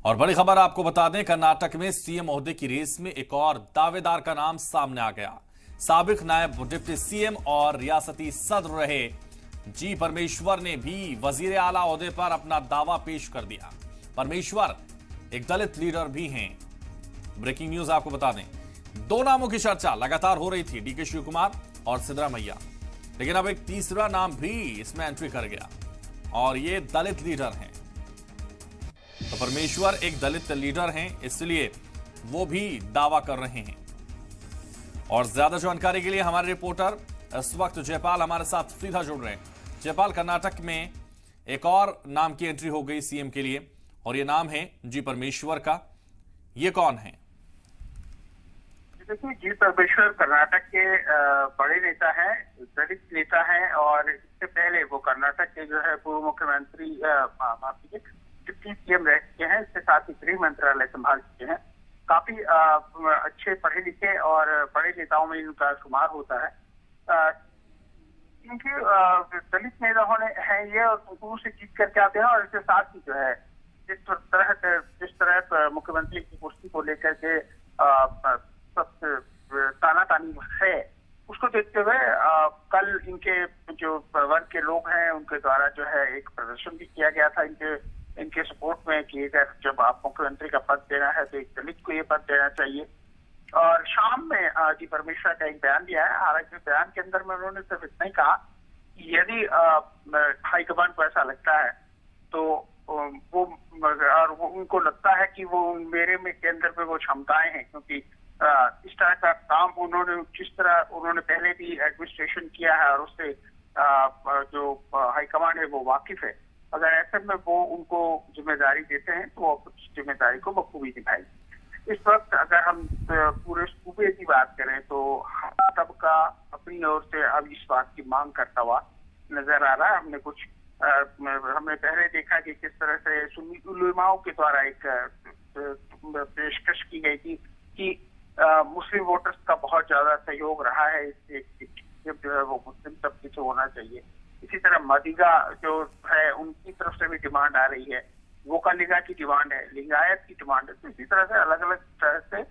और बड़ी खबर आपको बता दें, कर्नाटक में सीएम ओहदे की रेस में एक और दावेदार का नाम सामने आ गया। साबिक नायब डिप्टी सीएम और रियासती सदर रहे जी परमेश्वर ने भी वजीर आला ओहदे पर अपना दावा पेश कर दिया। परमेश्वर एक दलित लीडर भी हैं। ब्रेकिंग न्यूज आपको बता दें, दो नामों की चर्चा लगातार हो रही थी, डीके शिवकुमार और सिद्धरामैया, लेकिन अब एक तीसरा नाम भी इसमें एंट्री कर गया और ये दलित लीडर हैं। तो परमेश्वर एक दलित लीडर हैं, इसलिए वो भी दावा कर रहे हैं। और ज्यादा जानकारी के लिए हमारे रिपोर्टर इस वक्त जयपाल हमारे साथ सीधा जुड़ रहे हैं। जयपाल, कर्नाटक में एक और नाम की एंट्री हो गई सीएम के लिए और ये नाम है जी परमेश्वर का। ये कौन है? देखिए, जी परमेश्वर कर्नाटक के बड़े नेता हैं, दलित नेता हैं और इससे पहले वो कर्नाटक के जो है पूर्व मुख्यमंत्री डिप्टी सीएम रह चुके हैं। इसके साथ ही गृह मंत्रालय संभाल चुके हैं। काफी अच्छे पढ़े लिखे और बड़े नेताओं में इनका शुमार होता है। इनके दलित नेता होने हैं ये और दूर से जीत करके आते हैं और इसके साथ ही जो है जिस तरह मुख्यमंत्री की कुर्सी को लेकर के तानातानी है, उसको देखते हुए कल इनके जो वर्ग के लोग हैं उनके द्वारा जो है एक प्रदर्शन भी किया गया था इनके सपोर्ट में कि अगर जब आप मुख्यमंत्री का पद देना है तो एक दलित को ये पद देना चाहिए। और शाम में जी परमेश्वर का एक बयान दिया है। हालांकि बयान के अंदर में उन्होंने सिर्फ इतना ही कहा कि यदि हाईकमान को ऐसा लगता है तो वो उनको लगता है कि वो मेरे में के अंदर में वो क्षमताएं हैं, क्योंकि इस तरह का काम जिस तरह उन्होंने पहले भी एडमिनिस्ट्रेशन किया है और उससे जो हाईकमान है वो वाकिफ है। अगर ऐसे में वो उनको जिम्मेदारी देते हैं तो वो उस जिम्मेदारी को बखूबी निभाएंगे। इस वक्त अगर हम पूरे सूबे की बात करें तो तबका अपनी ओर से अब इस बात की मांग करता हुआ नजर आ रहा है। हमने पहले देखा कि किस तरह से सुन्नी उलेमाओं के द्वारा एक पेशकश की गई थी कि मुस्लिम वोटर्स का बहुत ज्यादा सहयोग रहा है, जो है वो मुस्लिम तबके से होना चाहिए। इसी तरह मदिगा जो है उनकी तरफ से भी डिमांड आ रही है, वोकालिगा की डिमांड है, लिंगायत की डिमांड है। तो इसी तरह से अलग अलग तरह से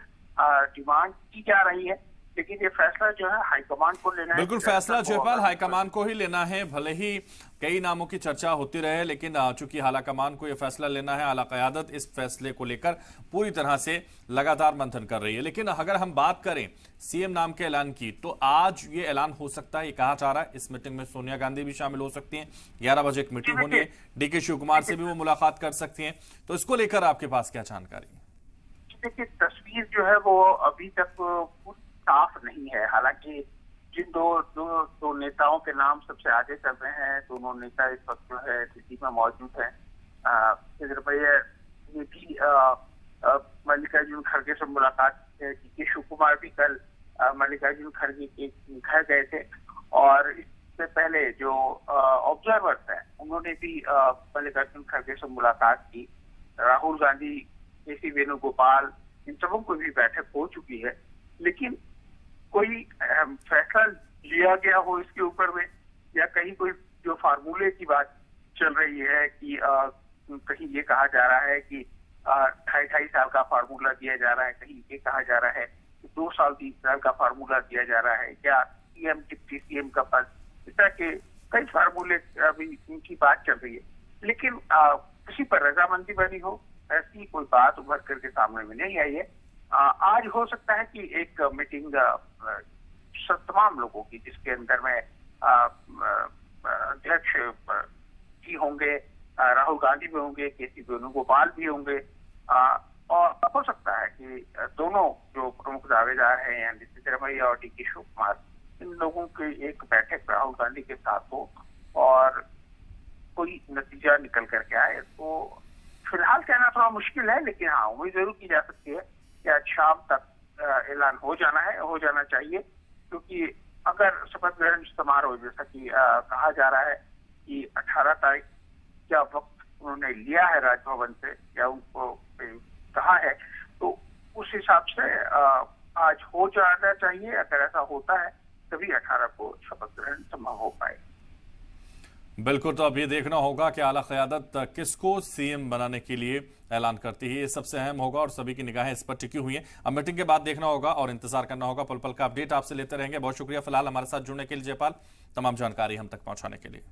डिमांड की जा रही है, लेकिन ये फैसला जो है हाईकमान को लेना है। बिल्कुल, फैसला जयपाल हाईकमान को ही लेना है। भले ही कई नामों की चर्चा होती रहे, लेकिन चूंकि हाईकमान को यह फैसला लेना है, आला क़यादत इस फैसले को लेकर पूरी तरह से लगातार मंथन कर रही है। लेकिन अगर हम बात करें सीएम नाम के ऐलान की, तो आज ये ऐलान हो सकता है, ये कहा जा रहा है। इस मीटिंग में सोनिया गांधी भी शामिल हो सकती हैं। 11 बजे एक मीटिंग होनी है, डीके शिवकुमार से भी वो मुलाकात कर सकती हैं। तो इसको लेकर आपके पास क्या जानकारी है? देखिए, तस्वीर जो है वो अभी तक साफ नहीं है। हालांकि जिन दो नेताओं के नाम सबसे आगे चल रहे हैं, दोनों नेता इस वक्त जो है दिल्ली में मौजूद हैं। सिद्धरामैया ने भी मल्लिकार्जुन खड़गे से मुलाकात की है। डीके शिवकुमार भी कल मल्लिकार्जुन खड़गे के घर गए थे और इससे पहले जो ऑब्जर्वर्स हैं उन्होंने भी मल्लिकार्जुन खड़गे से मुलाकात की। राहुल गांधी, के.सी. वेणुगोपाल, इन सबों को भी बैठक हो चुकी है, लेकिन कोई फैसला लिया गया हो इसके ऊपर में, या कहीं कोई जो फार्मूले की बात चल रही है कि कहीं ये कहा जा रहा है कि 2.5 साल का फार्मूला दिया जा रहा है, कहीं ये कहा जा रहा है कि 2 साल 3 साल का फार्मूला दिया जा रहा है, या सीएम डिप्टी सीएम का पद, इस तरह के कई फार्मूले अभी इनकी बात चल रही है। लेकिन किसी पर रजामंदी बनी हो ऐसी कोई बात उभर करके सामने में नहीं आई है। आज हो सकता है कि एक मीटिंग तमाम लोगों की, जिसके अंदर में अध्यक्ष जी होंगे, राहुल गांधी भी होंगे, के.सी. वेणुगोपाल भी होंगे, और हो सकता है कि दोनों जो प्रमुख दावेदार हैं यानी सिद्धरामैया और डीके शिवकुमार, इन लोगों की एक बैठक राहुल गांधी के साथ हो और कोई नतीजा निकल करके आए। तो फिलहाल कहना थोड़ा मुश्किल है, लेकिन हाँ, उम्मीद जरूर की जा सकती है कि आज शाम तक ऐलान हो जाना चाहिए, क्योंकि अगर शपथ ग्रहण समारोह जैसा कि कहा जा रहा है कि 18 तारीख का वक्त उन्होंने लिया है राजभवन से या उनको कहा है, तो उस हिसाब से आज हो जाना चाहिए। अगर ऐसा होता है तभी 18 को शपथ ग्रहण संभव हो पाए। बिल्कुल, तो अब ये देखना होगा कि आला क़यादत किसको सीएम बनाने के लिए ऐलान करती है। ये सबसे अहम होगा और सभी की निगाहें इस पर टिकी हुई हैं। अब मीटिंग के बाद देखना होगा और इंतजार करना होगा। पल पल का अपडेट आपसे लेते रहेंगे। बहुत शुक्रिया फिलहाल हमारे साथ जुड़ने के लिए जयपाल, तमाम जानकारी हम तक पहुंचाने के लिए।